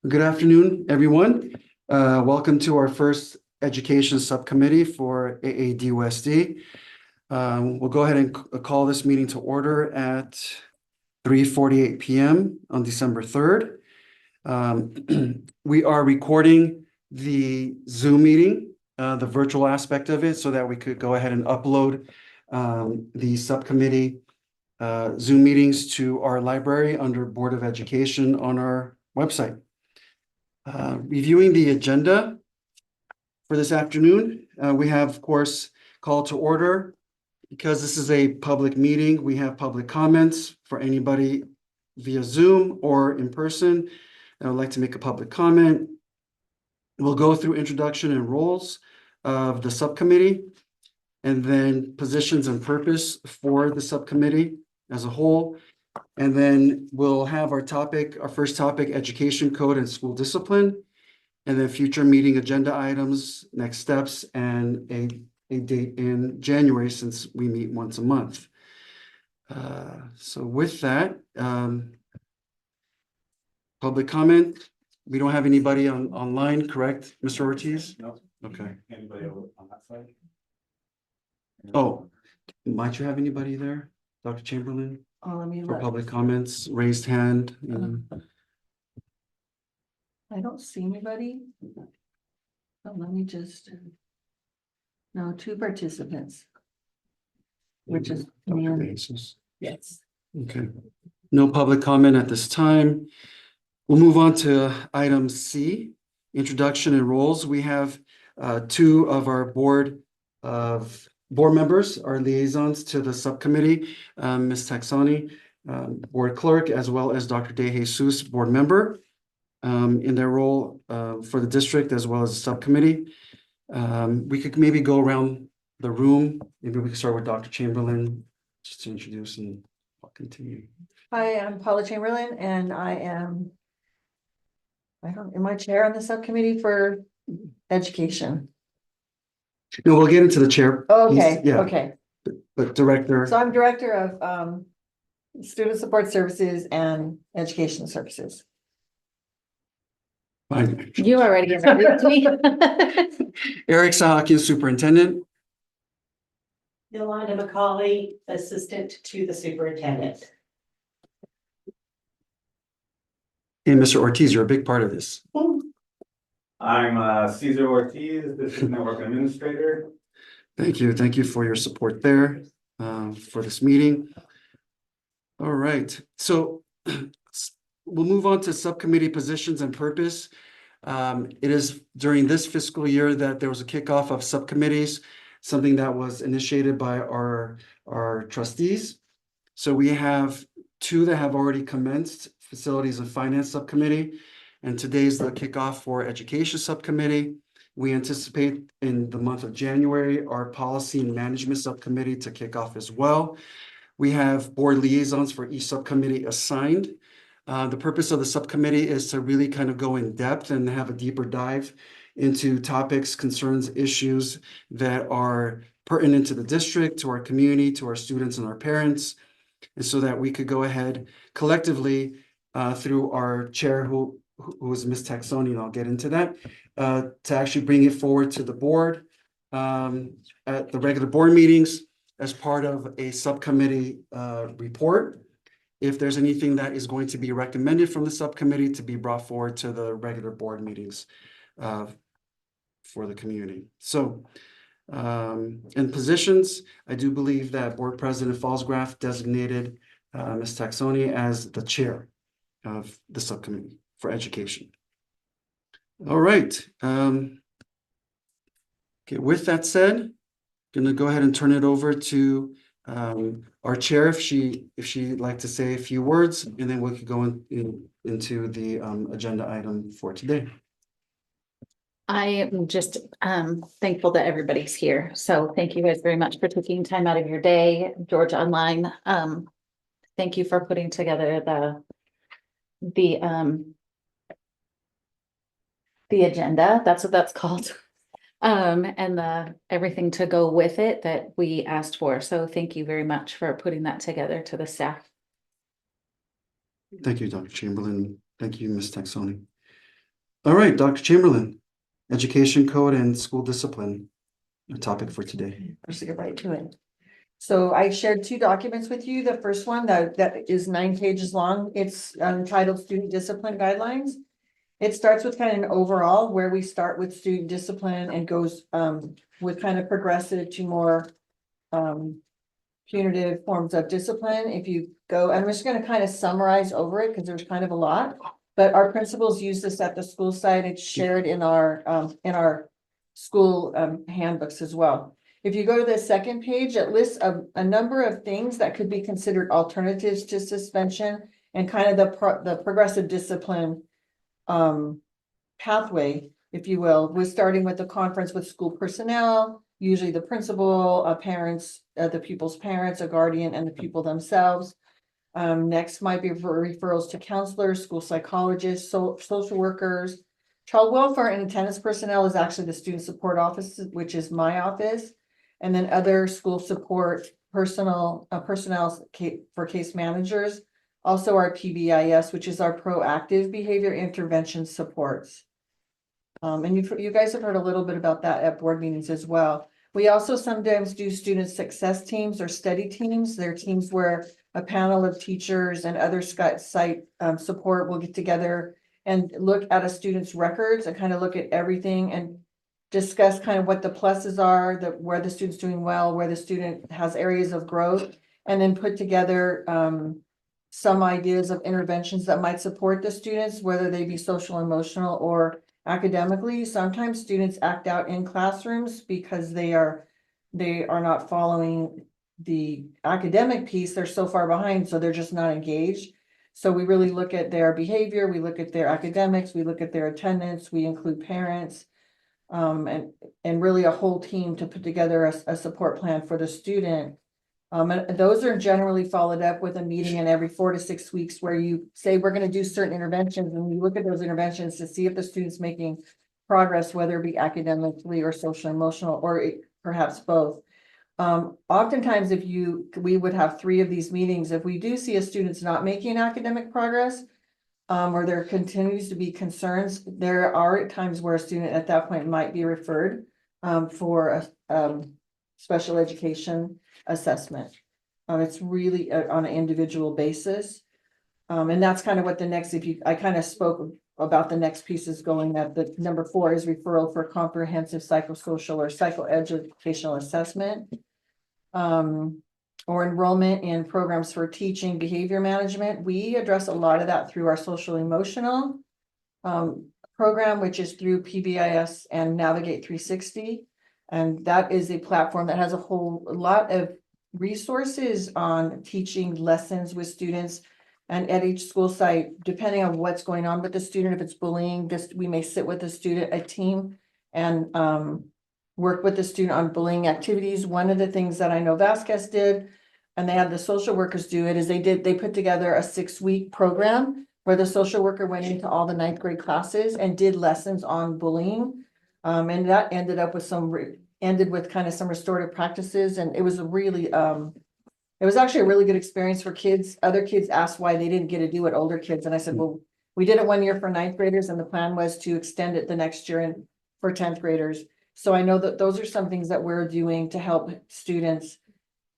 Good afternoon, everyone. Welcome to our first education subcommittee for AADUSD. We'll go ahead and call this meeting to order at 3:48 p.m. on December 3rd. We are recording the Zoom meeting, the virtual aspect of it, so that we could go ahead and upload the subcommittee Zoom meetings to our library under Board of Education on our website. Reviewing the agenda for this afternoon, we have, of course, call to order. Because this is a public meeting, we have public comments for anybody via Zoom or in person that would like to make a public comment. We'll go through introduction and roles of the subcommittee, and then positions and purpose for the subcommittee as a whole. And then we'll have our first topic, education code and school discipline, and then future meeting agenda items, next steps, and a date in January since we meet once a month. So with that, public comment. We don't have anybody online, correct, Mr. Ortiz? No. Okay. Anybody on that side? Oh, might you have anybody there, Dr. Chamberlain? Oh, let me For look. public comments, raised hand. I don't see anybody. Oh, let me just. No, two participants. Which is me Dr. and- Basis. Yes. Okay, no public comment at this time. We'll move on to item C, introduction and roles. We have two of our board members, our liaisons to the subcommittee, Ms. Taxani, board clerk, as well as Dr. De Jesus, board member, in their role for the district as well as the subcommittee. We could maybe go around the room. Maybe we could start with Dr. Chamberlain, just to introduce, and I'll continue. Hi, I'm Paula Chamberlain and am I chair on the subcommittee for education. No, we'll get into the chair. Okay, Yeah, okay. but director. So I'm director of student support services and education services. Fine. You already introduced me. Eric Sahakian, superintendent. Yolanda McCauley, assistant to the superintendent. And Mr. Ortiz, you're a big part of this. I'm Cesar Ortiz, District Network Administrator. Thank you. Thank you for your support there for this meeting. All right, so we'll move on to subcommittee positions and purpose. It is during this fiscal year that there was a kickoff of subcommittees, something that was initiated by our trustees. So we have two that have already commenced, Facilities and Finance Subcommittee, and today's the kickoff for Education Subcommittee. We anticipate in the month of January, our Policy and Management Subcommittee to kick off as well. We have board liaisons for each subcommittee assigned. The purpose of the subcommittee is to really kind of go in depth and have a deeper dive into topics, concerns, issues that are pertinent to the district, to our community, to our students and our parents. And so that we could go ahead collectively through our chair, who is Ms. Taxoni, and I'll get into that, to actually bring it forward to the board at the regular board meetings as part of a subcommittee report. If there's anything that is going to be recommended from the subcommittee to be brought forward to the regular board meetings for the community. So in positions, I do believe that Board President Falsgraf designated Ms. Taxoni as the chair of the subcommittee for education. All right. Okay, with that said, I'm gonna go ahead and turn it over to our chair if she'd like to say a few words, and then we could go into the agenda item for today. I am just thankful that everybody's here. So thank you guys very much for taking time out of your day. George Online, thank you for putting together the agenda. That's what that's called. And everything to go with it that we asked for. So thank you very much for putting that together to the staff. Thank you, Dr. Chamberlain. Thank you, Ms. Taxoni. All right, Dr. Chamberlain, education code and school discipline, a topic for today. Let's get right to it. So I shared two documents with you. The first one that is 9 pages long. It's titled Student Discipline Guidelines. It starts with kind of an overall where we start with student discipline and goes with kind of progressive to more punitive forms of discipline. If you go, I'm just going to kind of summarize over it because there's kind of a lot. But our principals use this at the school site. It's shared in our school handbooks as well. If you go to the second page, it lists a number of things that could be considered alternatives to suspension and kind of the progressive discipline pathway, if you will, with starting with the conference with school personnel, usually the principal, parents, the pupil's parents, a guardian, and the pupil themselves. Next might be referrals to counselors, school psychologists, social workers. Child welfare and attendance personnel is actually the student support office, which is my office. And then other school support personnel for case managers. Also our PBIS, which is our proactive behavior intervention supports. And you guys have heard a little bit about that at board meetings as well. We also sometimes do student success teams or study teams. They're teams where a panel of teachers and other site support will get together and look at a student's records and kind of look at everything and discuss kind of what the pluses are, where the student's doing well, where the student has areas of growth, and then put together some ideas of interventions that might support the students, whether they be social, emotional, or academically. Sometimes students act out in classrooms because they are not following the academic piece. They're so far behind, so they're just not engaged. So we really look at their behavior, we look at their academics, we look at their attendance, we include parents, and really a whole team to put together a support plan for the student. And those are generally followed up with a meeting in every 4 to 6 weeks where you say, we're going to do certain interventions, and you look at those interventions to see if the student's making progress, whether it be academically or social emotional, or perhaps both. Oftentimes we would have 3 of these meetings. If we do see a student's not making academic progress, or there continues to be concerns, there are times where a student at that point might be referred for a special education assessment. It's really on an individual basis. And that's kind of what the next, I kind of spoke about the next piece is going at the number 4 is referral for comprehensive psychosocial or psychoeducational assessment. Or enrollment in programs for teaching behavior management. We address a lot of that through our social emotional program, which is through PBIS and Navigate 360. And that is a platform that has a whole lot of resources on teaching lessons with students. And at each school site, depending on what's going on with the student, if it's bullying, we may sit with the student, a team, and work with the student on bullying activities. One of the things that I know Vasquez did, and they had the social workers do it, is they put together a 6-week program where the social worker went into all the 9th grade classes and did lessons on bullying. And that ended with kind of some restorative practices. And it was it was actually a really good experience for kids. Other kids asked why they didn't get to do it, older kids. And I said, well, we did it 1 year for 9th graders, and the plan was to extend it the next year for 10th graders. So I know that those are some things that we're doing to help students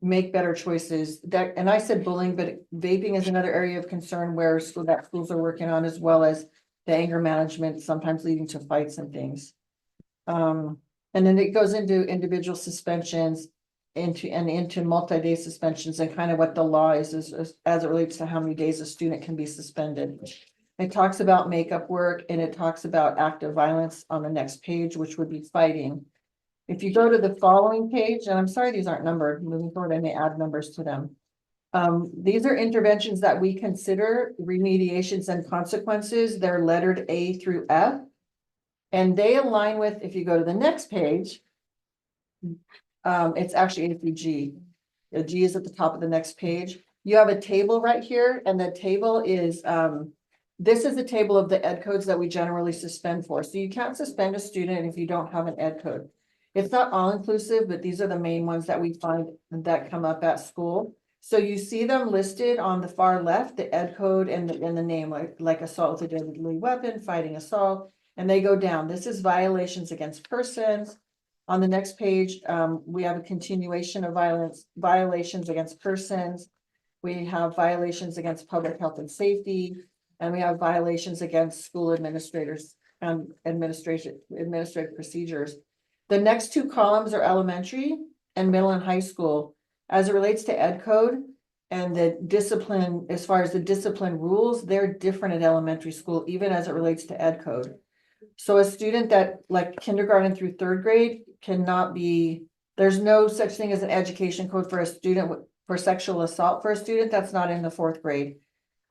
make better choices. And I said bullying, but vaping is another area of concern where schools are working on, as well as the anger management, sometimes leading to fights and things. And then it goes into individual suspensions, into multi-day suspensions, and kind of what the law is as it relates to how many days a student can be suspended. It talks about makeup work, and it talks about active violence on the next page, which would be fighting. If you go to the following page, and I'm sorry these aren't numbered, moving forward I may add numbers to them. These are interventions that we consider remediations and consequences. They're lettered A through F. And they align with, if you go to the next page, it's actually A through G. The G is at the top of the next page. You have a table right here, and the table is, this is the table of the ed codes that we generally suspend for. So you can't suspend a student if you don't have an ed code. It's not all inclusive, but these are the main ones that we find that come up at school. So you see them listed on the far left, the ed code and the name, like assault with a deadly weapon, fighting assault. And they go down. This is violations against persons. On the next page, we have a continuation of violations against persons. We have violations against public health and safety, and we have violations against school administrators and administrative procedures. The next two columns are elementary and middle and high school. As it relates to ed code and the discipline, as far as the discipline rules, they're different at elementary school, even as it relates to ed code. So a student that like kindergarten through third grade cannot be, there's no such thing as an education code for a student for sexual assault for a student that's not in the fourth grade.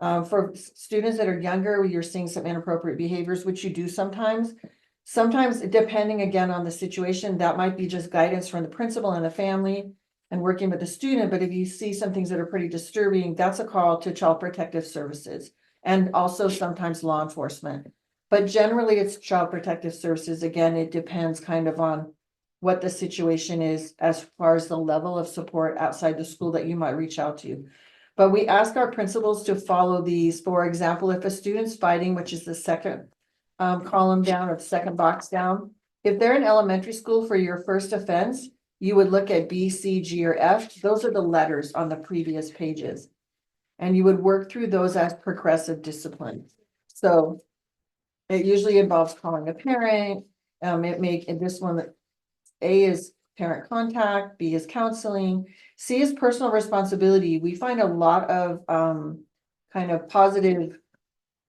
For students that are younger, you're seeing some inappropriate behaviors, which you do sometimes. Sometimes, depending again on the situation, that might be just guidance from the principal and the family and working with the student. But if you see some things that are pretty disturbing, that's a call to Child Protective Services and also sometimes law enforcement. But generally, it's Child Protective Services. Again, it depends kind of on what the situation is as far as the level of support outside the school that you might reach out to. But we ask our principals to follow these. For example, if a student's fighting, which is the second column down or the second box down, if they're in elementary school for your first offense, you would look at B, C, G, or F. Those are the letters on the previous pages. And you would work through those as progressive discipline. So it usually involves calling a parent. In this one, A is parent contact, B is counseling, C is personal responsibility. We find a lot of kind of positive,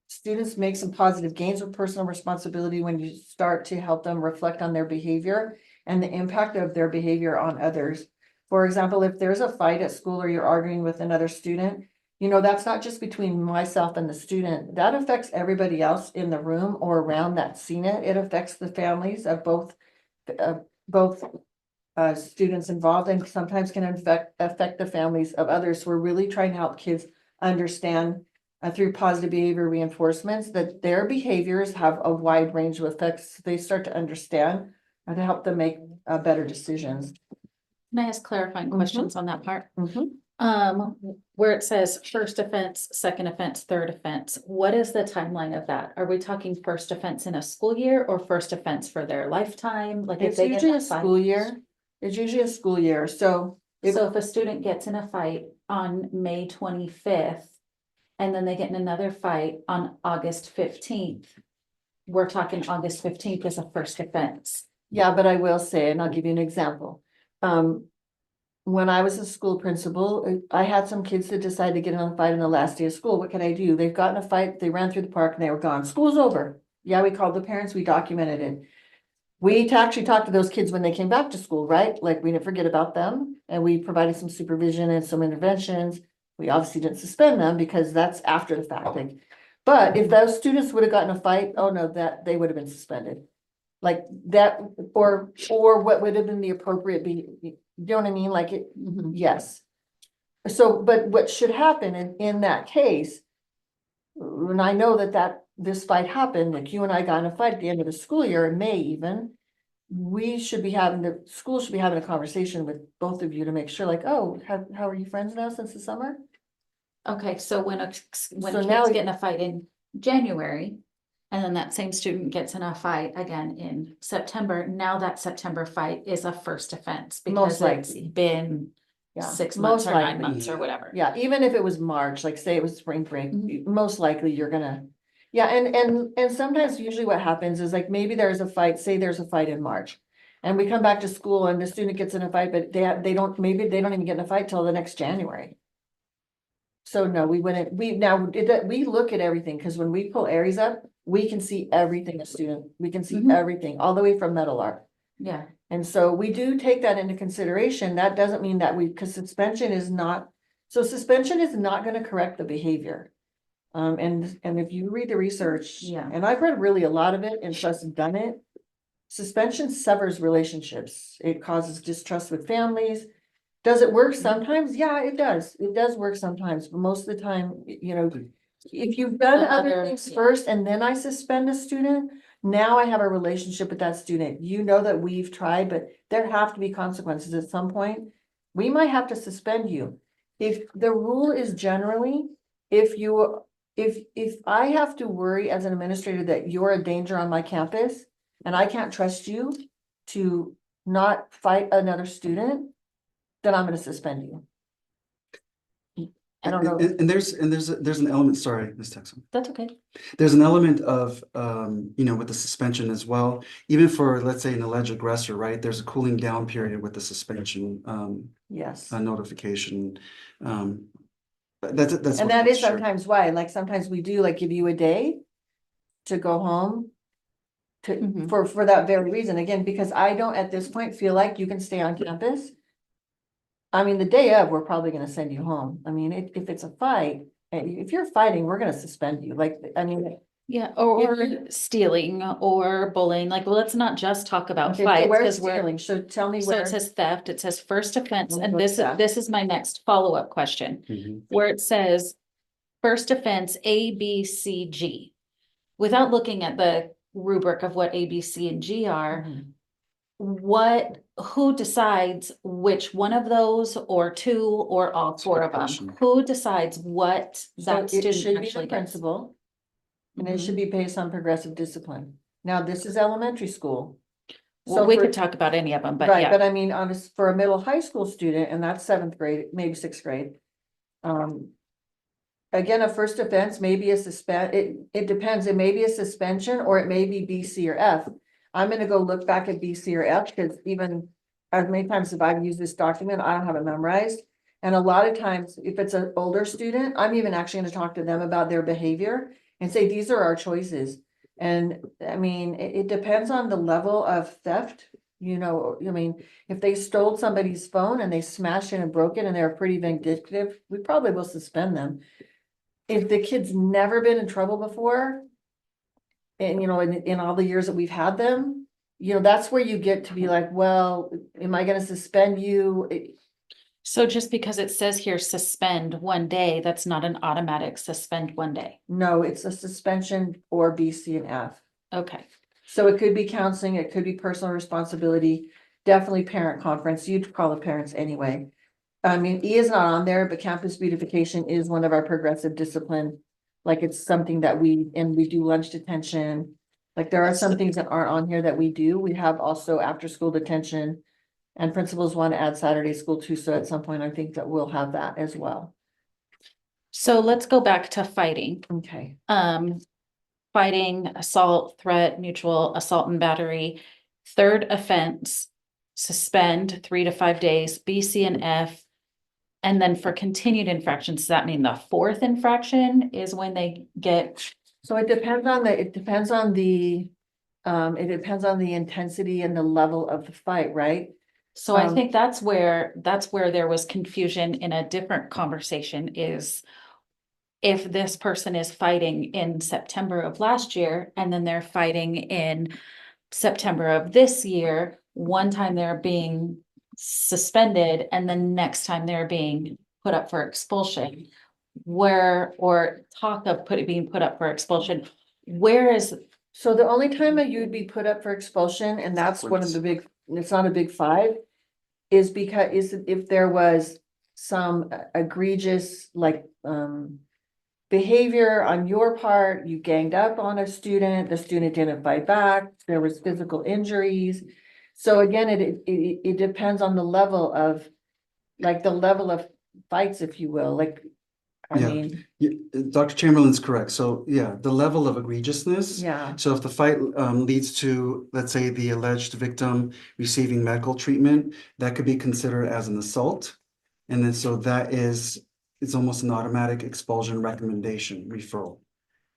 students make some positive gains with personal responsibility when you start to help them reflect on their behavior and the impact of their behavior on others. For example, if there's a fight at school or you're arguing with another student, you know, that's not just between myself and the student. That affects everybody else in the room or around that's seen it. It affects the families of both students involved and sometimes can affect the families of others. We're really trying to help kids understand through positive behavior reinforcements that their behaviors have a wide range of effects. They start to understand and to help them make better decisions. Can I ask clarifying questions on that part? Mhm. Where it says first offense, second offense, third offense, what is the timeline of that? Are we talking first offense in a school year or first offense for their lifetime? Like if It's they get usually in a school year. It's usually a school year. So if So if a student gets in a fight on May 25th, and then they get in another fight on August 15th, we're talking August 15th is a first offense. yeah, but I will say, and I'll give you an example. When I was a school principal, I had some kids that decided to get in a fight on the last day of school. What can I do? They've gotten a fight, they ran through the park and they were gone. School's over. Yeah, we called the parents, we documented it. We actually talked to those kids when they came back to school, right? Like we didn't forget about them and we provided some supervision and some interventions. We obviously didn't suspend them because that's after the fact thing. But if those students would have gotten a fight, oh no, that they would have been suspended. Like that, or what would have been the appropriate you know what I mean? Like it, yes. So, but what should happen in that case, and I know that this fight happened, like you and I got in a fight at the end of the school year in May even, we should be having, the school should be having a conversation with both of you to make sure like, oh, how are you friends now since the summer? Okay, so when So now kids get in a fight in January, and then that same student gets in a fight again in September, now that September fight is a first offense because Most it's likely. been Yeah, 6 months most or 9 likely. months or whatever. Yeah, even if it was March, like say it was spring break, Mhm. most likely you're gonna. Yeah, and sometimes usually what happens is like maybe there's a fight, say there's a fight in March. And we come back to school and the student gets in a fight, but they don't even get in a fight till the next January. So no, we wouldn't, we look at everything, because when we pull Aries up, we can see everything a student, we can see Mhm. everything, all the way from metal art. Yeah, And so we do take that into consideration. That doesn't mean that because suspension is not gonna correct the behavior. And if you read the research, Yeah. and I've read really a lot of it and just done it. Suspension severs relationships. It causes distrust with families. Does it work sometimes? Yeah, it does. It does work sometimes, but most of the time, you know, if you've done The other other- things yeah. first and then I suspend a student, now I have a relationship with that student. You know that we've tried, but there have to be consequences at some point. We might have to suspend you. If the rule is generally, if you if I have to worry as an administrator that you're a danger on my campus and I can't trust you to not fight another student, then I'm gonna suspend you. I don't know. And there's an element, sorry, Ms. Texan. That's okay. There's an element of, with the suspension as well, even for, let's say, an alleged aggressor, right? There's a cooling down period with the suspension, Yes. notification. That's. And what that I'm is sure. sometimes why, like sometimes we do like give you a day to go home. Mhm. For that very reason, again, because I don't at this point feel like you can stay on campus. I mean, the day of, we're probably gonna send you home. I mean, if it's a fight, if you're fighting, we're gonna suspend you. Like, I mean. Yeah, or stealing or bullying, like, well, let's not just talk about Okay, so fights, where's because we're, stealing? So tell me so where. it says theft, it says first offense, We'll and go to this, theft. this is my next follow-up question. Mhm. Where it says first offense A, B, C, G. Without looking at the rubric of what A, B, C, and G are, Mhm. who decides which one of those, or two, or all That's a four good of them? question. Who decides what So that it student should be the actually gets? principal. And it Mhm. should be based on progressive discipline. Now, this is elementary school. Well, So we for- could talk about any of them, but Right, yeah. but I mean, honest, for a middle high school student, and that's seventh grade, maybe sixth grade. Again, a first offense may be a it depends, it may be a suspension or it may be B, C, or F. I'm gonna go look back at B, C, or F, because even as many times as I've used this document, I don't have it memorized. And a lot of times, if it's an older student, I'm even actually gonna talk to them about their behavior and say, these are our choices. And I mean, it depends on the level of theft, I mean, if they stole somebody's phone and they smashed it and broke it and they're pretty vindictive, we probably will suspend them. If the kid's never been in trouble before, and in all the years that we've had them, that's where you get to be like, well, am I gonna suspend you? So just because it says here suspend 1 day, that's not an automatic suspend 1 day. No, it's a suspension or B, C, and F. Okay, So it could be counseling, it could be personal responsibility, definitely parent conference, you'd call the parents anyway. I mean, E is not on there, but campus beautification is one of our progressive discipline. Like it's something that we do lunch detention. Like there are some things that aren't on here that we do. We have also after school detention. And principals want to add Saturday school too, so at some point I think that we'll have that as well. so let's go back to fighting. Okay. Fighting, assault, threat, mutual assault and battery. Third offense, suspend 3 to 5 days, B, C, and F. And then for continued infractions, does that mean the fourth infraction is when they get? So it depends on the intensity and the level of the fight, right? So I think that's where there was confusion in a different conversation is if this person is fighting in September of last year and then they're fighting in September of this year, one time they're being suspended and the next time they're being put up for expulsion, or talk of being put up for expulsion, where is? So the only time that you'd be put up for expulsion, and that's one of the big, it's not a big five, is because if there was some egregious behavior on your part, you ganged up on a student, the student didn't fight back, there was physical injuries. So again, it depends on the level of fights, if you will, I Yeah. mean, Dr. Chamberlain's correct. So yeah, the level of egregiousness. yeah. So if the fight leads to, let's say, the alleged victim receiving medical treatment, that could be considered as an assault. And then so it's almost an automatic expulsion recommendation referral.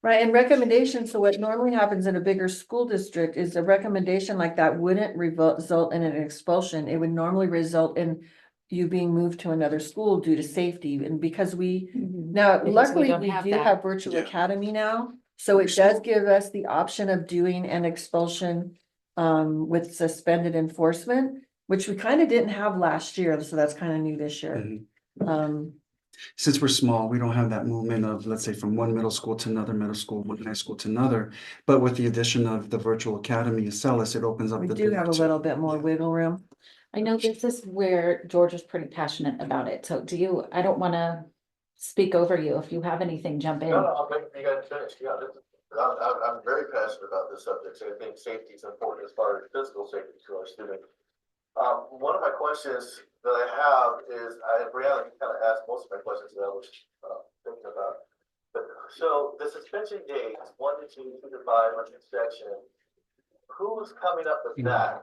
Right, and recommendations, so what normally happens in a bigger school district is a recommendation like that wouldn't result in an expulsion. It would normally result in you being moved to another school due to safety, and because now Because we luckily don't we have do that. have virtual Yeah. academy now, so it does give us the option of doing an expulsion with suspended enforcement, which we kind of didn't have last year, so that's kind of new this year. Mhm. Since we're small, we don't have that movement of, let's say, from one middle school to another middle school, one high school to another. But with the addition of the virtual academy, Acellus, it opens up We the do door have a to- little bit more yeah. wiggle room. I know this is where George is pretty passionate about it, so I don't wanna speak over you. If you have anything, jump in. No, I'll make you guys finish, yeah, I'm very passionate about this subject, so I think safety is important as far as physical safety to our students. One of my questions that I have is, Brianna, you kind of asked most of my questions that I was, thinking about. But, so the suspension days, 1 to 2, 2 to 5 on each section, who's coming up with that?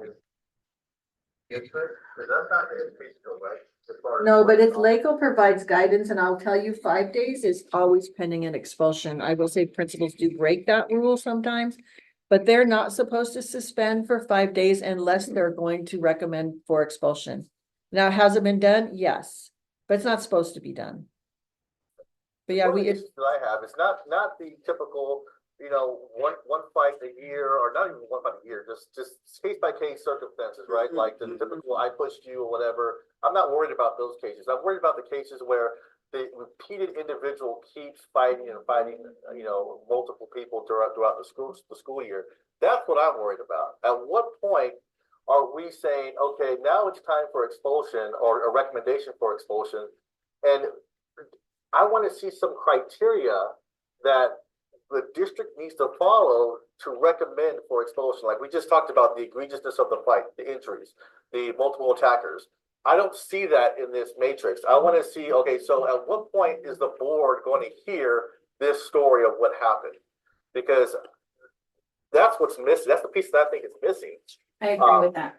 Is that's not the education, right? As far as- No, but if LACO provides guidance, and I'll tell you, 5 days is always pending an expulsion. I will say principals do break that rule sometimes. But they're not supposed to suspend for 5 days unless they're going to recommend for expulsion. Now, has it been done? Yes, but it's not supposed to be done. But yeah, One of we, the issues that I have, it's not the typical, one fight a year, or not even one fight a year, just case by case circumstances, right? Mhm. Like the typical, I pushed you or whatever. I'm not worried about those cases. I'm worried about the cases where the repeated individual keeps fighting and fighting, multiple people throughout the school year. That's what I'm worried about. At what point are we saying, okay, now it's time for expulsion or a recommendation for expulsion? And I want to see some criteria that the district needs to follow to recommend for expulsion. Like we just talked about the egregiousness of the fight, the injuries, the multiple attackers. I don't see that in this matrix. I want to see, okay, so at what point is the board going to hear this story of what happened? Because that's what's missing. That's the piece that I think is missing. I agree with that.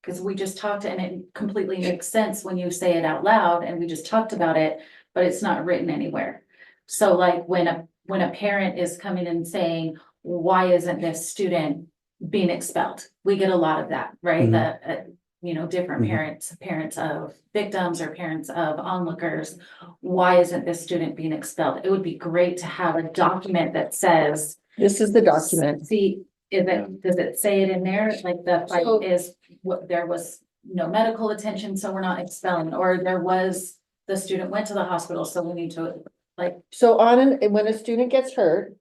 Because we just talked and it completely makes sense when you say it out loud and we just talked about it, but it's not written anywhere. So like when a parent is coming and saying, why isn't this student being expelled? We get a lot of that, right? Mhm. Different Mhm. parents of victims or parents of onlookers. Why isn't this student being expelled? It would be great to have a document that says. this is the document. See, does it say it in there? Like the So- fight is what, there was no medical attention, so we're not expelling, or the student went to the hospital, so we need to, like, So when a student gets hurt,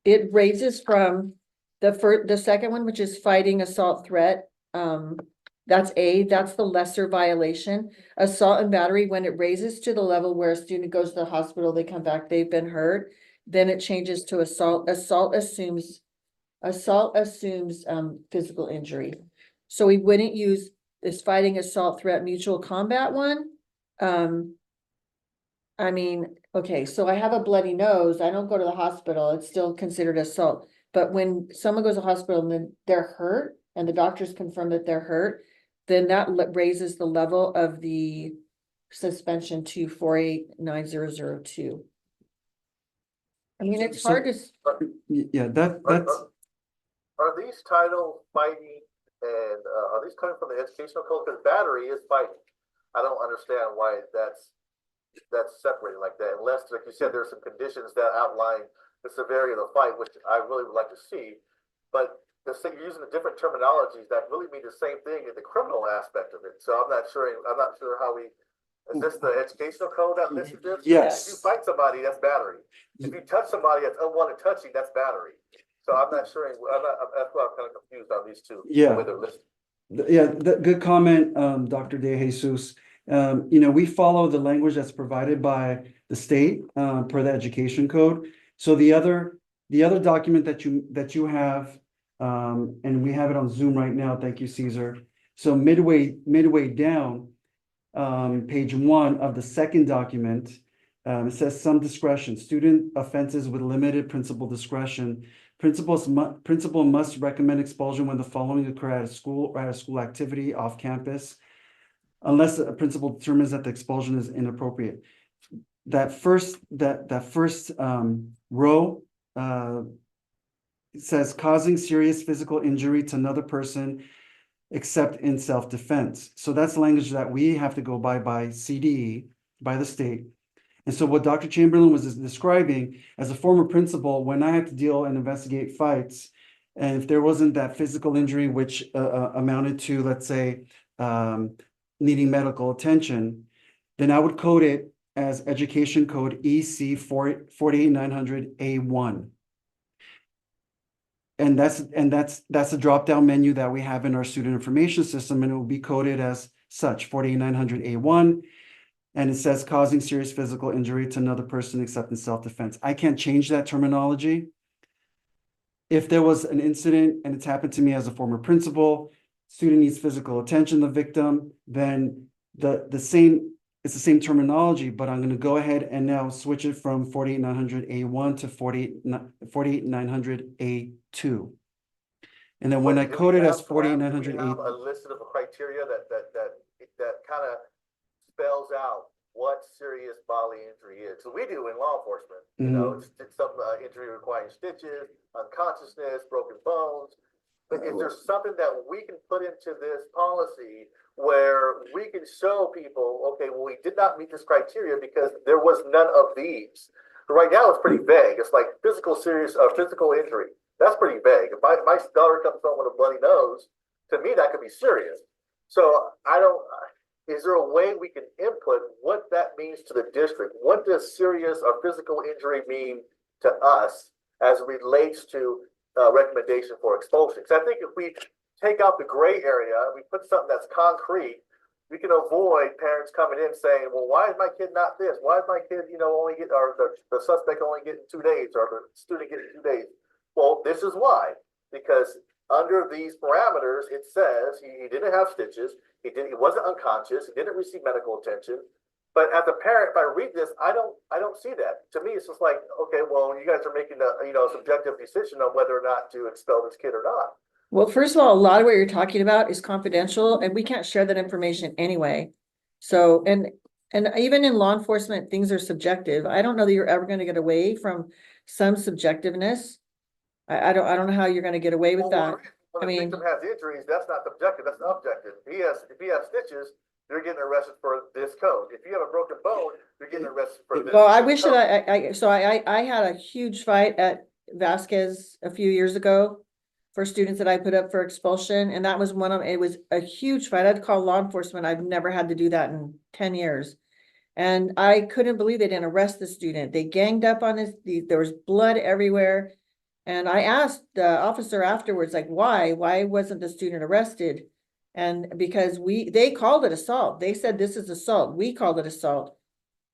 it raises from the second one, which is fighting, assault, threat. That's the lesser violation. Assault and battery, when it raises to the level where a student goes to the hospital, they come back, they've been hurt, then it changes to assault. Assault assumes physical injury. So we wouldn't use this fighting, assault, threat, mutual combat one. I mean, okay, so I have a bloody nose, I don't go to the hospital, it's still considered assault. But when someone goes to the hospital and then they're hurt and the doctors confirm that they're hurt, then that raises the level of the suspension to 489002. I mean, it's So- hard to, Yeah, that's, Are these titles fighting and are these coming from the educational code? Because battery is fighting. I don't understand why that's separated like that, unless, like you said, there's some conditions that outline the severity of the fight, which I really would like to see. But you're using the different terminologies that really mean the same thing in the criminal aspect of it. So I'm not sure how we, is this the educational code that listed this? Yes. If you fight somebody, that's battery. If you touch somebody that's unwanted touching, that's battery. So I'm not sure, that's why I'm kind of confused on these two. Yeah. The way they're listed. yeah, good comment, Dr. De Jesus. We follow the language that's provided by the state, per the education code. So the other document that you have, and we have it on Zoom right now. Thank you, Caesar. So midway down, page 1 of the second document, it says some discretion, student offenses with limited principal discretion. Principal must recommend expulsion when the following occur at a school or at a school activity off campus, unless a principal determines that the expulsion is inappropriate. That first row, it says causing serious physical injury to another person except in self-defense. So that's language that we have to go by CDE, by the state. And so what Dr. Chamberlain was describing, as a former principal, when I had to deal and investigate fights, and if there wasn't that physical injury, which amounted to, let's say, needing medical attention, then I would code it as Education Code EC 48900A1. And that's a drop-down menu that we have in our student information system, and it will be coded as such, 48900A1. and it says causing serious physical injury to another person except in self-defense. I can't change that terminology. If there was an incident and it's happened to me as a former principal, student needs physical attention, the victim, then it's the same terminology, but I'm gonna go ahead and now switch it from 48900A1 to 48900A2. And then when I Do we code it as have 48900A. a list of criteria that kind of spells out what serious bodily injury is. So we do in law enforcement, you know, it's some injury requiring stitches, unconsciousness, broken bones. But is there something that we can put into this policy where we can show people, okay, well, we did not meet this criteria because there was none of these. But right now, it's pretty vague. It's like physical injury. That's pretty vague. If my daughter comes home with a bloody nose, to me, that could be serious. So is there a way we can input what that means to the district? What does serious or physical injury mean to us as it relates to recommendation for expulsion? Because I think if we take out the gray area, we put something that's concrete, we can avoid parents coming in saying, well, why is my kid not this? Why is my kid, only get, or the suspect only getting 2 days, or the student getting 2 days? Well, this is why, because under these parameters, it says he didn't have stitches, he wasn't unconscious, he didn't receive medical attention. But as a parent, if I read this, I don't see that. To me, it's just like, okay, well, you guys are making a subjective decision on whether or not to expel this kid or not. Well, first of all, a lot of what you're talking about is confidential and we can't share that information anyway. So, and even in law enforcement, things are subjective. I don't know that you're ever going to get away from some subjectiveness. I don't know how you're going to get away with that. When I the mean, victim has injuries, that's not subjective, that's objective. If he has stitches, you're getting arrested for this code. If you have a broken bone, you're getting arrested for this. well, I wish that I had a huge fight at Vasquez a few years ago for students that I put up for expulsion. And that was it was a huge fight. I'd call law enforcement. I've never had to do that in 10 years. And I couldn't believe they didn't arrest the student. They ganged up on there was blood everywhere. And I asked the officer afterwards, like, why wasn't the student arrested? And because they called it assault. They said, this is assault. We called it assault.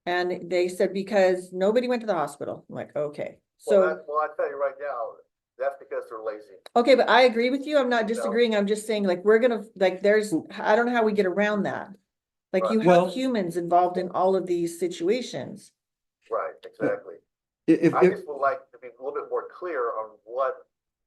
And they said, because nobody went to the hospital. I'm like, okay. So, I tell you right now, that's because they're lazy. okay, but I agree with you. I'm not disagreeing. I'm just saying, like, I don't know how we get around that. Like, you have humans involved in all of these situations. Right, exactly. I just would like to be a little bit more clear on what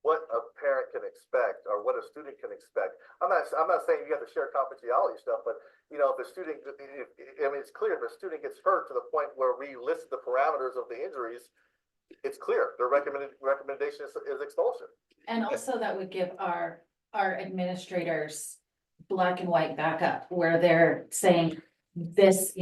a parent can expect or what a student can expect. I'm not saying you have to share confidentiality stuff, but if a student, it's clear if a student gets hurt to the point where we list the parameters of the injuries, it's clear their recommendation is expulsion. And also that would give our administrators black and white backup where they're saying this,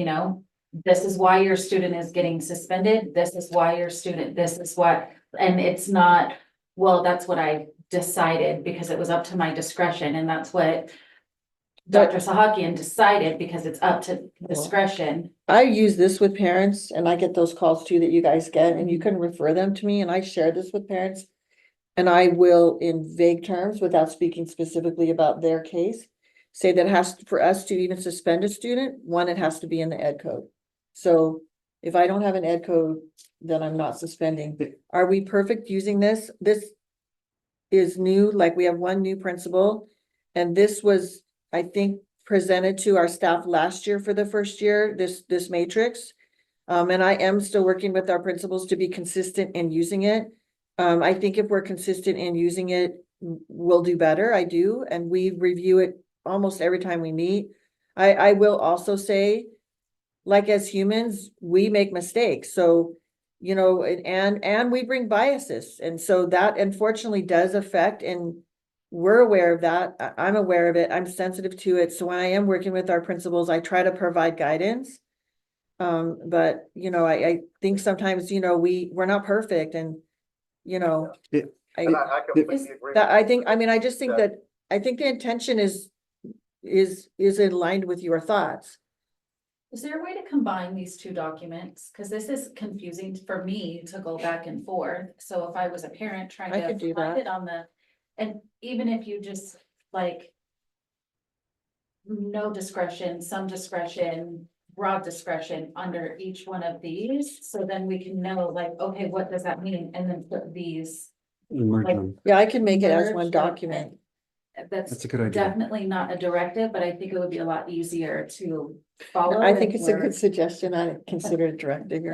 this is why your student is getting suspended. This is why your student, this is what, and it's not, well, that's what I decided because it was up to my discretion. And that's what Dr. Sahakian decided because it's up to discretion. I use this with parents and I get those calls too that you guys get and you can refer them to me and I share this with parents. And I will, in vague terms, without speaking specifically about their case, say that for us to even suspend a student, it has to be in the ed code. So if I don't have an ed code, then I'm not suspending. Are we perfect using this? This is new, like we have one new principal. And this was, I think, presented to our staff last year for the first year, this matrix. And I am still working with our principals to be consistent in using it. I think if we're consistent in using it, we'll do better. I do. And we review it almost every time we meet. I will also say, like as humans, we make mistakes. So, and we bring biases. And so that unfortunately does affect, and we're aware of that. I'm aware of it. I'm sensitive to it. So when I am working with our principals, I try to provide guidance. But I think sometimes, we're not perfect and, And I completely agree. I think the intention is aligned with your thoughts. Is there a way to combine these two documents? Because this is confusing for me to go back and forth. So if I was a parent trying I could to do find that. it and even if you just like no discretion, some discretion, broad discretion under each one of these, so then we can know like, okay, what does that mean? And then put these. Merge Like, them. Yeah, I can make it as merge one them. document. That's a good idea. Definitely not a directive, but I think it would be a lot easier to follow. I think if it's a we're- good suggestion. I consider it directive.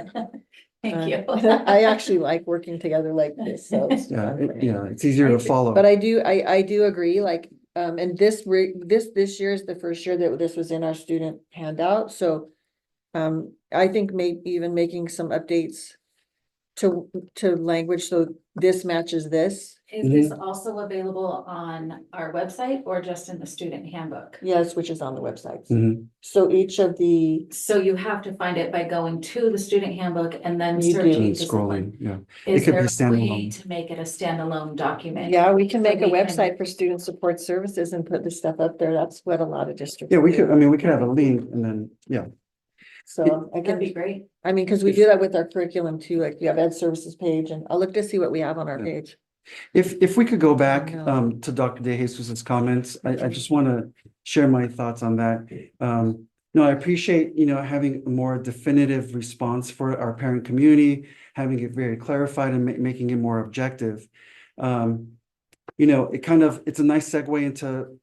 Thank you. I actually like working together like this, so. it's Yeah, fun for me. it's easier to follow. But I do agree, like, and this year is the first year that this was in our student handout, so. I think even making some updates to language, so this matches this. Is this also available on our website or just in the student handbook? Yes, which is on the website. Mhm. So each of the, So you have to find it by going to the student handbook and then You do. searching And discipline. scrolling, yeah. Is could be there a way standalone. to make it a standalone document? yeah, we can make a we can- website for student support services and put this stuff up there. That's what a lot of districts. Yeah, we do. could, I mean, we could have a link and then, yeah. So I That'd be can, great. I mean, because we do that with our curriculum too, like we have ed services page, and I'll look to see what we have on our Yeah. page. If we could go back know. to Dr. De Jesus's comments, I just want to share my thoughts on that. No, I appreciate, having a more definitive response for our parent community, having it very clarified and making it more objective. It's a nice segue into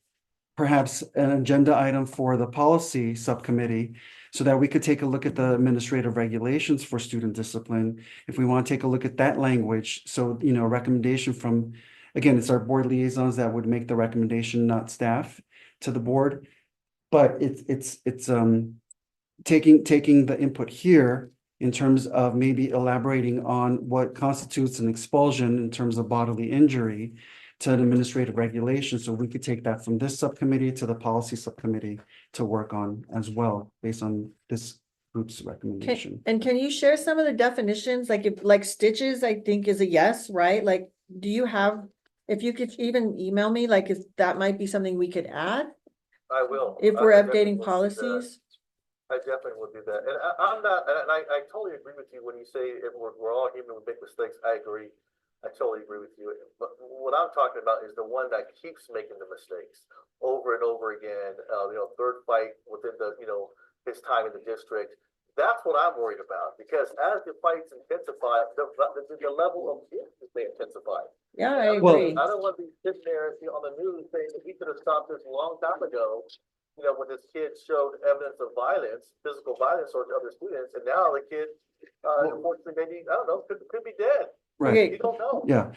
perhaps an agenda item for the policy subcommittee, so that we could take a look at the administrative regulations for student discipline. If we want to take a look at that language, so, a recommendation from, again, it's our board liaisons that would make the recommendation, not staff, to the board. But it's taking the input here in terms of maybe elaborating on what constitutes an expulsion in terms of bodily injury to an administrative regulation, so we could take that from this subcommittee to the policy subcommittee to work on as well, based on this group's recommendation. And can you share some of the definitions, like stitches, I think is a yes, right? Like, do you have, if you could even email me, like, if that might be something we could add, I will. if I we're definitely updating will do that. policies? I definitely will do that. And I'm not, and I totally agree with you when you say we're all human, we make mistakes. I agree. I totally agree with you. But what I'm talking about is the one that keeps making the mistakes over and over again. Third fight within his time in the district. That's what I'm worried about, because as the fights intensify, the level of abuse may intensify. Yeah, I Well- agree. I don't want to be sitting there on the news saying that we could have stopped this a long time ago. When this kid showed evidence of violence, physical violence towards other students, and now the kid, unfortunately, maybe, I don't know, could be dead. Right, Okay. You don't know. yeah,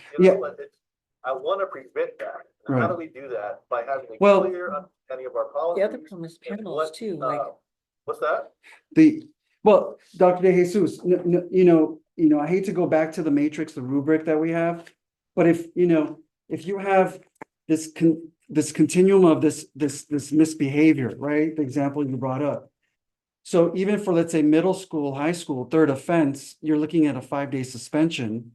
I want to prevent that. And Right. how do we do that? By having a Well- clear understanding of our The policies. other problem is and panels what, too, what's that? Dr. De Jesus, I hate to go back to the matrix, the rubric that we have, but if you have this continuum of this misbehavior, right? The example you brought up. So even for, let's say, middle school, high school, third offense, you're looking at a 5-day suspension.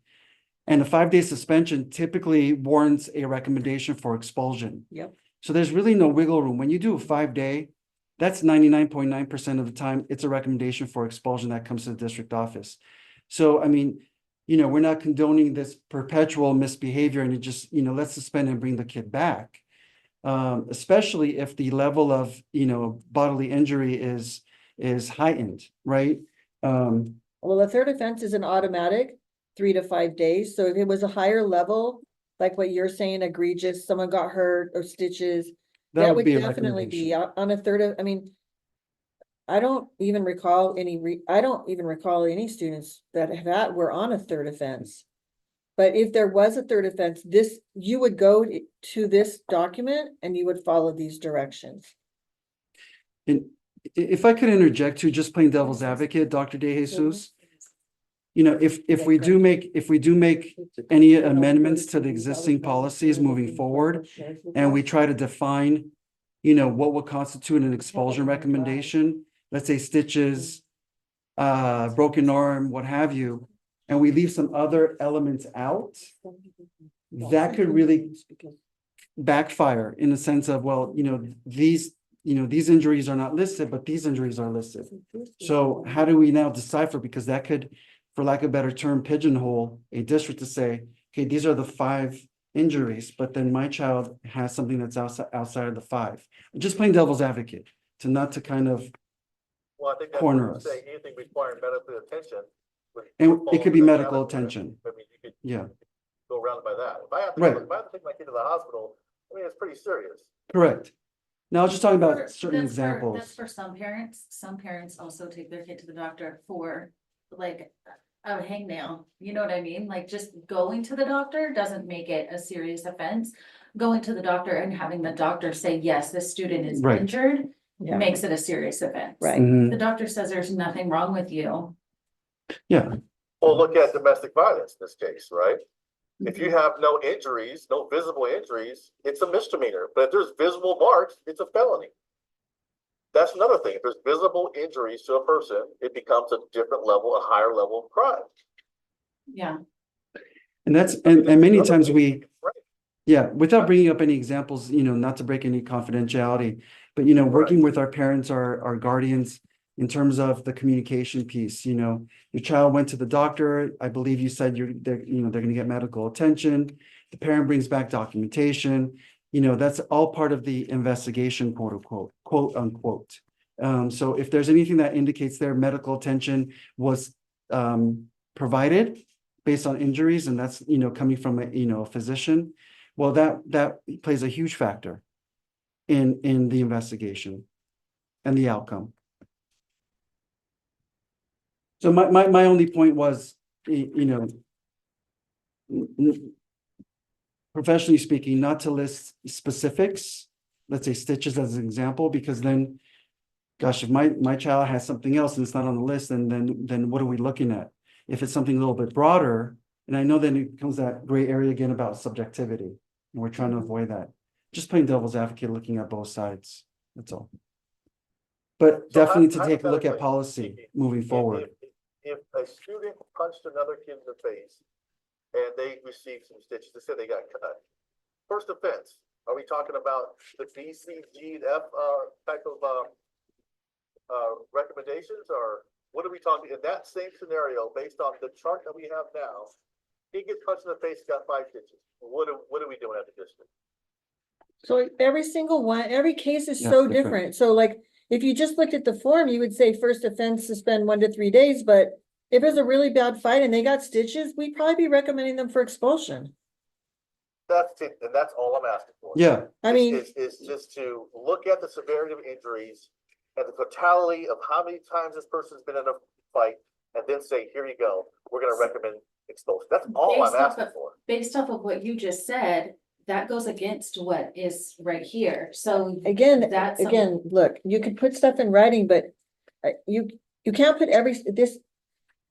And a 5-day suspension typically warrants a recommendation for expulsion. Yep. So there's really no wiggle room. When you do a 5-day, that's 99.9% of the time, it's a recommendation for expulsion that comes to the district office. So, I mean, we're not condoning this perpetual misbehavior and it just, let's suspend and bring the kid back. Especially if the level of, bodily injury is heightened, right? Well, a third offense is an automatic 3 to 5 days. So if it was a higher level, like what you're saying, egregious, someone got hurt or stitches, that would be a definitely be recommendation. on a third of, I mean, I don't even recall any students that were on a third offense. But if there was a third offense, you would go to this document and you would follow these directions. And if I could interject to just plain devil's advocate, Dr. De Jesus, if we do make any amendments to the existing policies moving forward, and we try to define, what would constitute an expulsion recommendation, let's say stitches, broken arm, what have you, and we leave some other elements out, that could really backfire in the sense of, well, these injuries are not listed, but these injuries are listed. So how do we now decipher? Because that could, for lack of a better term, pigeonhole a district to say, okay, these are the 5 injuries, but then my child has something that's outside of the 5. Just plain devil's advocate, to kind of Well, I think that's corner what us. you say, anything requiring medical attention. And would it fall could be under that medical category. attention. I mean, you could Yeah, go around it by that. If I have to, Right. if I have to take my kid to the hospital, I mean, it's pretty serious. correct. Now, I was just talking For- about certain that's for- examples. That's for some parents. Some parents also take their kid to the doctor for like a hangnail. You know what I mean? Like just going to the doctor doesn't make it a serious offense. Going to the doctor and having the doctor say, yes, this student is Right. injured, Yeah, makes it a serious offense. right. Mhm. The doctor says there's nothing wrong with you. Yeah, Well, look at domestic violence in this case, right? If you have no injuries, no visible injuries, it's a misdemeanor, but if there's visible marks, it's a felony. That's another thing. If there's visible injuries to a person, it becomes a different level, a higher level of crime. Yeah. and that's, and many times we, Right. yeah, without bringing up any examples, not to break any confidentiality, but, working with our parents, our guardians, in terms of the communication piece, your child went to the doctor, I believe you said they're gonna get medical attention, the parent brings back documentation, that's all part of the investigation, quote unquote. So if there's anything that indicates their medical attention was provided based on injuries, and that's, coming from a physician, well, that plays a huge factor in the investigation and the outcome. So my only point was, professionally speaking, not to list specifics, let's say stitches as an example, because then, gosh, if my child has something else and it's not on the list, then what are we looking at? If it's something a little bit broader, and I know then it comes that gray area again about subjectivity, and we're trying to avoid that. Just playing devil's advocate, looking at both sides, that's all. But So definitely to take a look at hypothetically policy speaking, moving forward. If a student punched another kid in the face and they received some stitches, they said they got cut. First offense, are we talking about the B, C, G, and F type of recommendations, or what are we talking in that same scenario based on the chart that we have now? He gets punched in the face, got 5 stitches. What are we doing at the district? So every single one, every case is Yeah, so different. different. So like, if you just looked at the form, you would say first offense, suspend 1 to 3 days, but if it's a really bad fight and they got stitches, we'd probably be recommending them for expulsion. That's it, and that's all I'm asking for. Yeah, I mean, Is just to look at the severity of injuries and the totality of how many times this person's been in a fight, and then say, here you go, we're gonna recommend expulsion. That's all I'm Based off asking of- for. Based off of what you just said, that goes against what is right here. So again, That's again, look, you could put stuff in writing, but you can't put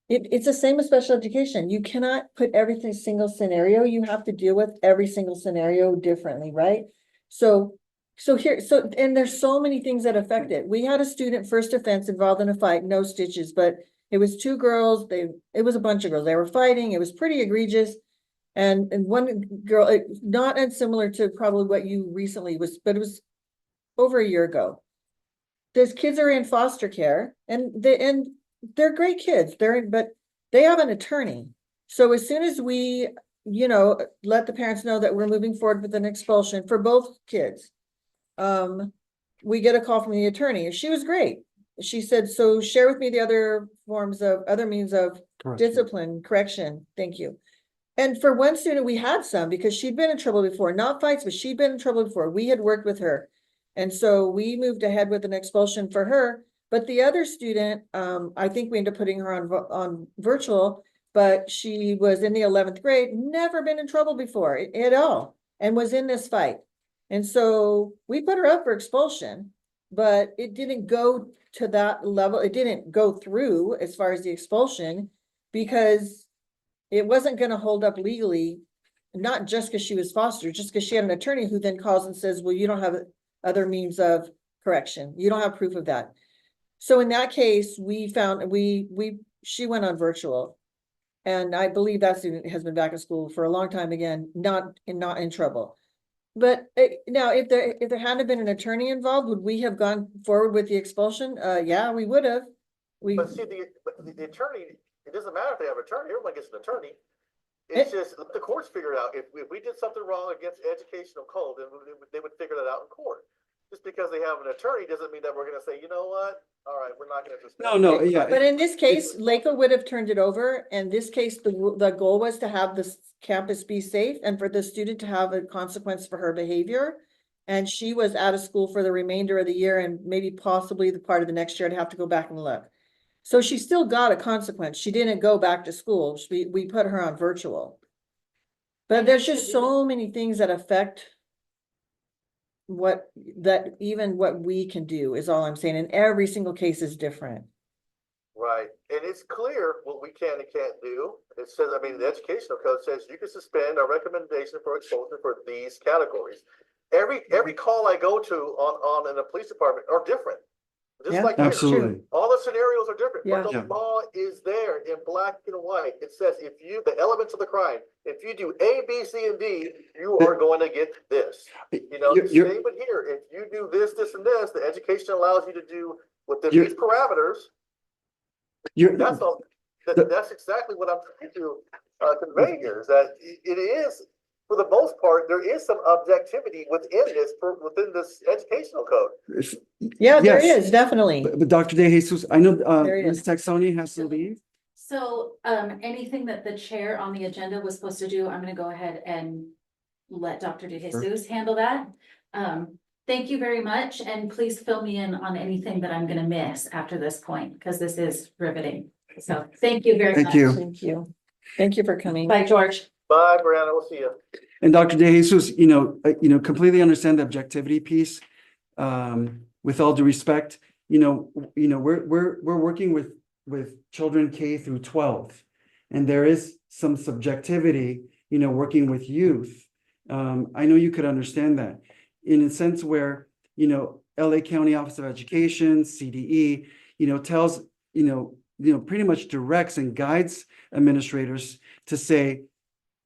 it's the same with special education. You cannot put everything single scenario. You have to deal with every single scenario differently, right? So and there's so many things that affect it. We had a student first offense involved in a fight, no stitches, but it was 2 girls. It was a bunch of girls. They were fighting. It was pretty egregious. And one girl, not unsimilar to probably what you recently was, but it was over a year ago. Those kids are in foster care and they're great kids. But they have an attorney. So as soon as we, let the parents know that we're moving forward with an expulsion for both kids, we get a call from the attorney. She was great. She said, so share with me the other means of correct. discipline, correction. Thank you. And for one student, we had some because she'd been in trouble before, not fights, but she'd been in trouble before. We had worked with her. And so we moved ahead with an expulsion for her. But the other student, I think we ended up putting her on virtual, but she was in the 11th grade, never been in trouble before at all, and was in this fight. And so we put her up for expulsion, but it didn't go to that level. It didn't go through as far as the expulsion because it wasn't going to hold up legally, not just because she was fostered, just because she had an attorney who then calls and says, well, you don't have other means of correction. You don't have proof of that. So in that case, we found she went on virtual. And I believe that student has been back in school for a long time again, not in trouble. But now if there hadn't been an attorney involved, would we have gone forward with the expulsion? Yeah, we would have. But see, the attorney, it doesn't matter if they have an attorney, everyone gets an attorney. It's just, let the courts figure it out. If we did something wrong against educational code, then they would figure that out in court. just because they have an attorney doesn't mean that we're gonna say, you know what? All right, we're not gonna suspend. No, yeah. But in this case, Lakewood would have turned it over. In this case, the goal was to have this campus be safe and for the student to have a consequence for her behavior. And she was out of school for the remainder of the year and maybe possibly the part of the next year. I'd have to go back and look. So she still got a consequence. She didn't go back to school. We put her on virtual. But there's just so many things that affect what we can do is all I'm saying. And every single case is different. Right, and it's clear what we can and can't do. It says, I mean, the educational code says you can suspend a recommendation for exposure for these categories. Every call I go to on in the police department are different. Just Yeah, like here. Absolutely. All the scenarios are different, Yeah. but the Yeah. law is there in black and white. It says the elements of the crime, if you do A, B, C, and D, you are going to get this. You know, You're- same with here. If you do this, this, and this, the education allows you to do within You're- these parameters. You're, That's all. That's exactly what I'm trying to convey here. Is that it is, for the most part, there is some objectivity within this educational code. Yeah, there Yes. is, definitely. but Dr. De Jesus, I know, There it Ms. is. Texoni has to leave. So, anything that the chair on the agenda was supposed to do, I'm gonna go ahead and let Dr. De Jesus handle that. Thank you very much, and please fill me in on anything that I'm gonna miss after this point, because this is riveting. So, thank you very much. Thank you. Thank you. Thank you for coming. Bye, George. Bye, Brianna. We'll see you. And Dr. De Jesus, completely understand the objectivity piece. With all due respect, we're working with children K through 12. And there is some subjectivity, working with youth. I know you could understand that in a sense where, LA County Office of Education, CDE, tells, pretty much directs and guides administrators to say,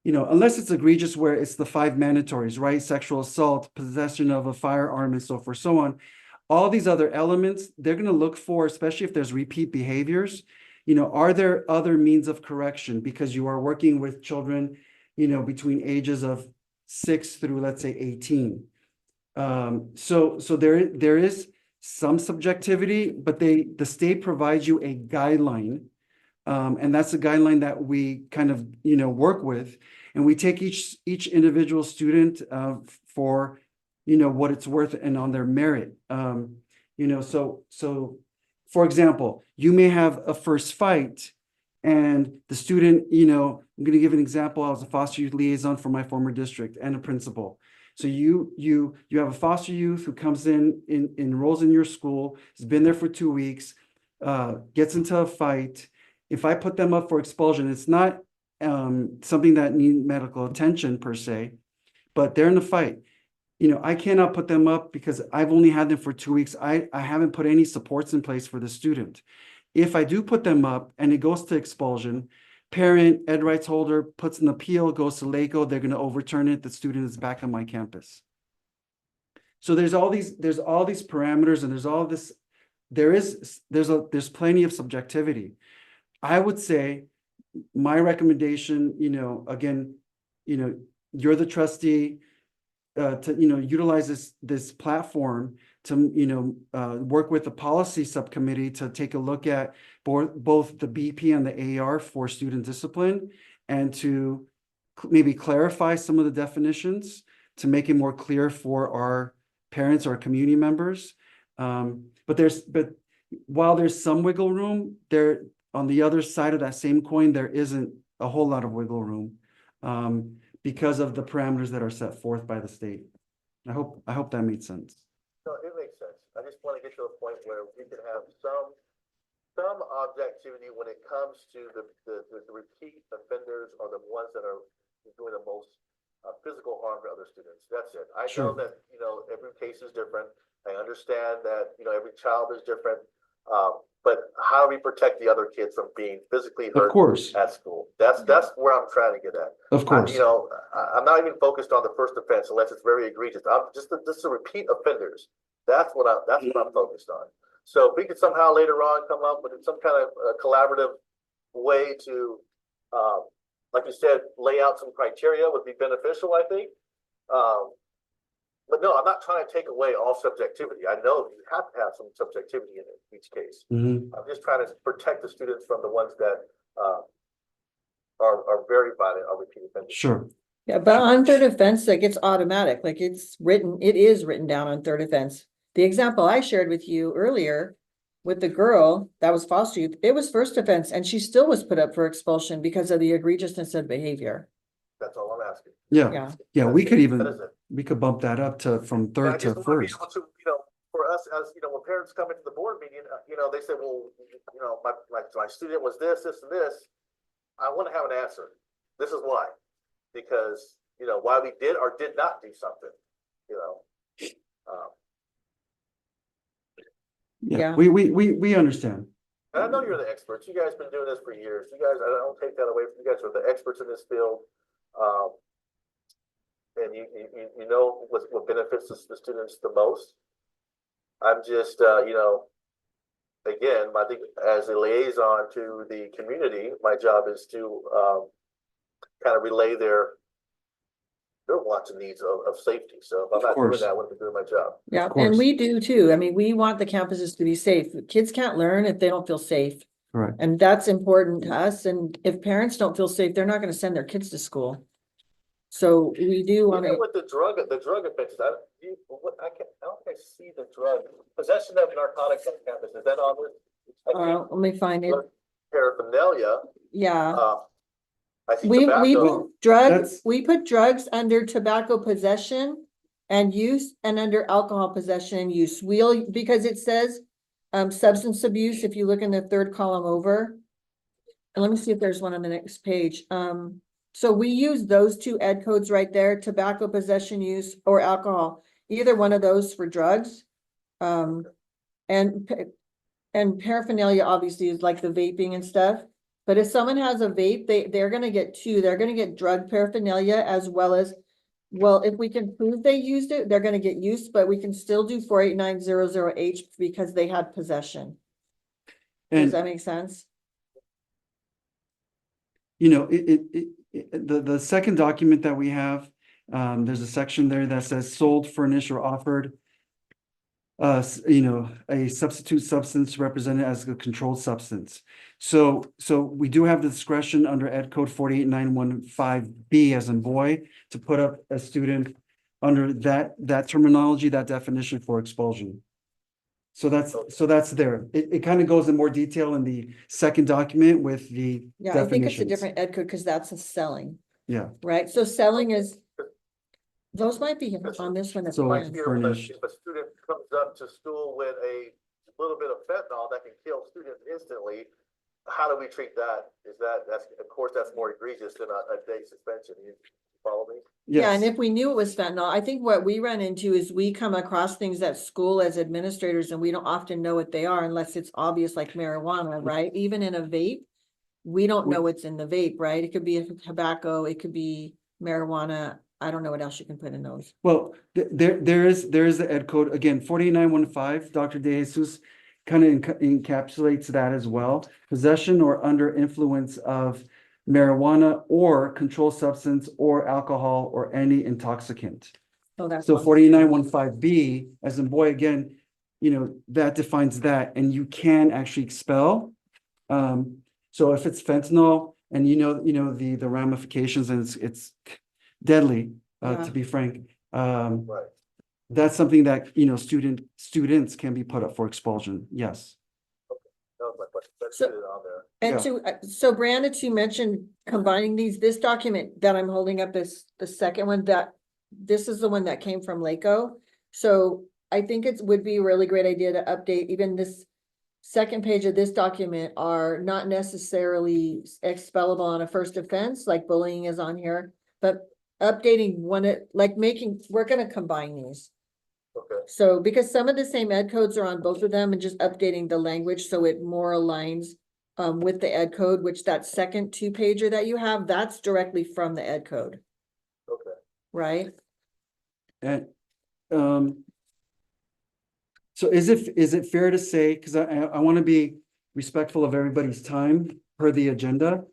unless it's egregious where it's the 5 mandatories, right? Sexual assault, possession of a firearm, and so forth, so on. All these other elements, they're going to look for, especially if there's repeat behaviors, are there other means of correction? Because you are working with children, between ages of 6 through, let's say, 18. So there is some subjectivity, but the state provides you a guideline. And that's a guideline that we kind of, work with. And we take each individual student for, what it's worth and on their merit. So for example, you may have a first fight and the student, I'm going to give an example. I was a foster youth liaison for my former district and a principal. So you have a foster youth who comes enrolls in your school, has been there for 2 weeks, gets into a fight. If I put them up for expulsion, it's not something that needs medical attention per se, but they're in a fight. I cannot put them up because I've only had them for 2 weeks. I haven't put any supports in place for the student. If I do put them up and it goes to expulsion, parent, ed rights holder puts an appeal, goes to LACO, they're going to overturn it. The student is back on my campus. So there's all these parameters, and there's all this. There's plenty of subjectivity. I would say my recommendation, again, you're the trustee, to utilize this platform to work with the policy subcommittee to take a look at both the BP and the AR for student discipline, and to maybe clarify some of the definitions to make it more clear for our parents or community members. But while there's some wiggle room, there on the other side of that same coin, there isn't a whole lot of wiggle room because of the parameters that are set forth by the state. I hope that made sense. No, it makes sense. I just want to get to a point where we can have some objectivity when it comes to the repeat offenders are the ones that are doing the most physical harm to other students. That's it. I Sure. know that, every case is different. I understand that, every child is different. But how do we protect the other kids from being physically Of hurt course, at school? That's where I'm trying to get at. of course. I'm not even focused on the first offense unless it's very egregious. I'm just the repeat offenders. That's what I'm focused on. So if we could somehow later on come up with some kind of collaborative way to, like you said, lay out some criteria would be beneficial, I think. But no, I'm not trying to take away all subjectivity. I know that you have to have some subjectivity in each case. Mhm. I'm just trying to protect the students from the ones that are very violent, are repeat offenders. Sure. Yeah, but on third offense, that gets automatic, like it is written down on third offense. The example I shared with you earlier with the girl that was foster youth, it was first offense and she still was put up for expulsion because of the egregiousness of behavior. That's all I'm asking. Yeah, Yeah, yeah, we could That even, is it. we could bump that up to from And I third to just want to be first. able to, for us as, when parents come into the board meeting, they say, well, my student was this, and this. I want to have an answer. This is why. Because, why we did or did not do something, Yeah, Yeah. we understand. And I know you're the experts. You guys been doing this for years. You guys, I don't take that away from you guys are the experts in this field. And you know what benefits the students the most. I'm just, again, I think as a liaison to the community, my job is to kind of relay their wants and needs of safety. So if I'm Of not doing course. that, I wouldn't be doing my job. yeah, Of course. and we do too. I mean, we want the campuses to be safe. Kids can't learn if they don't feel safe. Correct. And that's important to us. And if parents don't feel safe, they're not gonna send their kids to school. So we do want Even to, with the drug offenses, I don't think I see the drug possession of narcotics on campus. Is that on there? let me find it. Paraphernalia. Yeah. I see We tobacco. put drugs, That's- we put drugs under tobacco possession and use and under alcohol possession and use. Because it says substance abuse, if you look in the third column over. And let me see if there's one on the next page. So we use those two ed codes right there, tobacco possession use or alcohol, either one of those for drugs. And paraphernalia obviously is like the vaping and stuff. But if someone has a vape, they're gonna get two. They're gonna get drug paraphernalia as well as, well, if we can prove they used it, they're gonna get used, but we can still do 48900H because they had possession. Does And that make sense? the second document that we have, there's a section there that says sold, furnished, or offered. A substitute substance represented as a controlled substance. So we do have the discretion under Ed Code 48915B as in boy to put up a student under that terminology, that definition for expulsion. So that's there. It kind of goes in more detail in the second document with the Yeah, I think it's a definitions. different ed code because that's a selling, Yeah, right? So selling is, those might be on this one. at the So, Like, end. furnished. if a student comes up to school with a little bit of fentanyl that can kill students instantly, how do we treat that? Of course, that's more egregious than a day suspension. You follow me? Yeah, and yes, if we knew it was fentanyl, I think what we run into is we come across things at school as administrators and we don't often know what they are unless it's obvious like marijuana, right? Even in a vape, we don't know what's in the vape, right? It could be a tobacco, it could be marijuana. I don't know what else you can put in those. well, there is the Ed Code, again, 48915, Dr. De Jesus kind of encapsulates that as well. Possession or under influence of marijuana or controlled substance or alcohol or any intoxicant. Oh, that's So one. 48915B, as in boy, again, that defines that, and you can actually expel. So if it's fentanyl and the ramifications, and it's deadly, Yeah. to be frank. Right. That's something that, students can be put up for expulsion, yes. That was my question. Let's So- get it on there. And so Brandon, you mentioned combining this document that I'm holding up is the second one this is the one that came from LACO. So I think it would be a really great idea to update even this second page of this document are not necessarily expellable on a first offense, like bullying is on here, but updating we're gonna combine these. Okay. So because some of the same ed codes are on both of them and just updating the language so it more aligns with the ed code, which that second 2-pager that you have, that's directly from the ed code, Okay. right? And, so is it fair to say, because I want to be respectful of everybody's time per the agenda.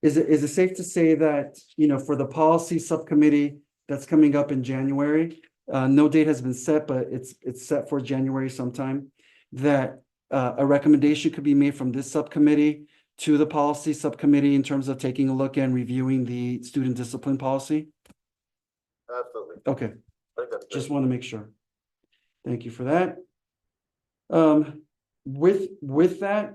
Is it safe to say that, for the policy subcommittee, that's coming up in January. No date has been set, but it's set for January sometime. That a recommendation could be made from this subcommittee to the policy subcommittee in terms of taking a look and reviewing the student discipline policy. Absolutely. Okay, I think that's just great. want to make sure. Thank you for that. With that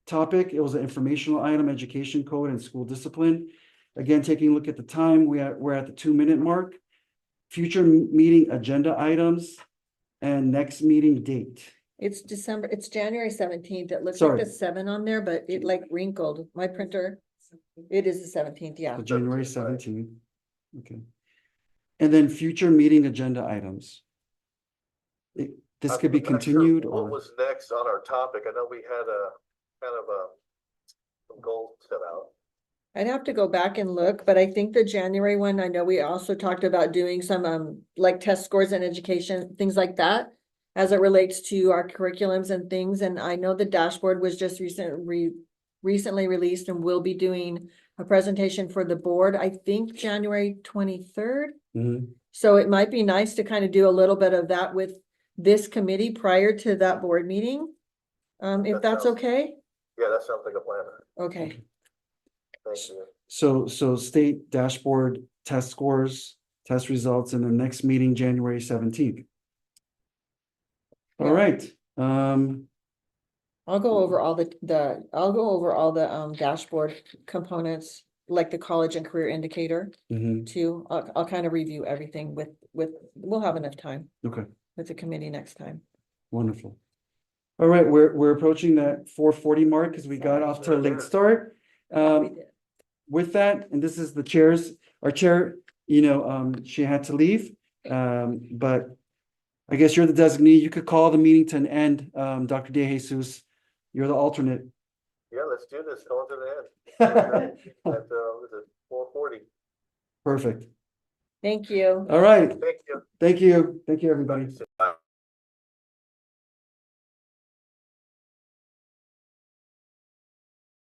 topic, it was an informational item, education code and school discipline. Again, taking a look at the time, we're at the 2-minute mark. Future meeting agenda items and next meeting date. It's January 17th. It looks Sorry. like a 7 on there, but it like wrinkled. My printer. It is the 17th, yeah. So January 17th, 17th. Okay. And then future meeting agenda items. This could be I'm not sure continued what or, was next on our topic? I know we had a kind of some goals set out. I'd have to go back and look, but I think the January one, I know we also talked about doing some like test scores and education, things like that. As it relates to our curriculums and things, and I know the dashboard was just recently released and we'll be doing a presentation for the board, I think January 23rd. Mhm. So it might be nice to kind of do a little bit of that with this committee prior to that board meeting. If That that's sounds- okay, Yeah, that sounds like a plan. okay. Thank you. so state dashboard, test scores, test results in the next meeting, January 17th. All Yeah. right, I'll go over all the dashboard components, like the college and career indicator mhm, too. I'll kind of review everything we'll have enough time okay, with the committee next time. wonderful. All right, we're approaching that 4:40 mark because we got off to a late start. With that, and this is the our chair, she had to leave. But I guess you're the designee. You could call the meeting to an end. Dr. De Jesus, you're the alternate. Yeah, let's do this. Going to the end. At, was it 4:40? Thank you. All right. Thank you. Thank you. Thank you, everybody. Bye.